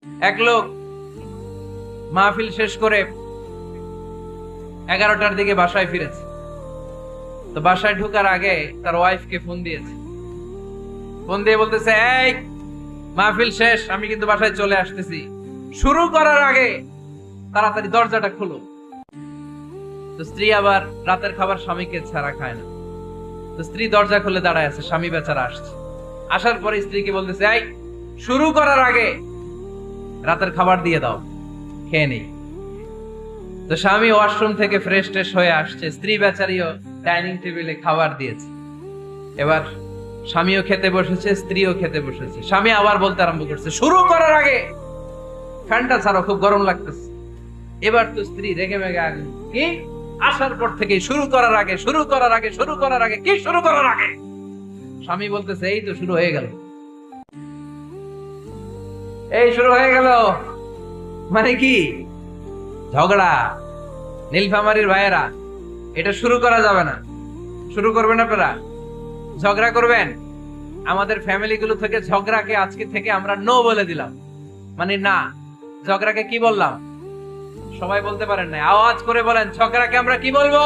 এক লোক মাহফিল শেষ করে 11টার দিকে বাসায় ফিরেছে। তো বাসায় ঢোকার আগে তার ওয়াইফকে ফোন দিয়েছে। ফোন দিয়ে বলতেছে, এই মাহফিল শেষ, আমি কিন্তু বাসায় চলে আসতেছি, শুরু করার আগে তাড়াতাড়ি দরজাটা খুলো। তো স্ত্রী আবার রাতের খাবার স্বামীকে ছাড়া খায় না। তো স্ত্রী দরজা খুলে দাঁড়ায় আছে, স্বামী বেচারা আসছে। আসার পরে স্ত্রীকে বলতেছে, এই শুরু করার আগে রাতের খাবার দিয়ে দাও, খেয়ে নেই। তো স্বামী ওয়াশরুম থেকে ফ্রেশ ট্রেশ হয়ে আসছে, স্ত্রী বেচারিও ডাইনিং টেবিলে খাবার দিয়েছে। এবার স্বামীও খেতে বসেছে, স্ত্রীও খেতে বসেছে। স্বামী আবার বলতে আরম্ভ করছে, শুরু করার আগে ফ্যানটা ছাড়ো, খুব গরম লাগতেছে। এবার তো স্ত্রী রেগে মেগে আগে, কি আসার পর থেকে শুরু করার আগে, শুরু করার আগে, শুরু করার আগে, কি শুরু করার আগে? স্বামী বলতেছে, এই তো শুরু হয়ে গেল, এই শুরু হয়ে গেল। মানে কি? ঝগড়া। নীলফামারীর ভাইয়েরা, এটা শুরু করা যাবে না। শুরু করবেন আপনারা? ঝগড়া করবেন? আমাদের ফ্যামিলি গুলো থেকে ঝগড়াকে আজকে থেকে আমরা নো বলে দিলাম। মানে না, ঝগড়াকে কি বললাম? সবাই বলতে পারেন না, আওয়াজ করে বলেন, ঝগড়াকে আমরা কি বলবো?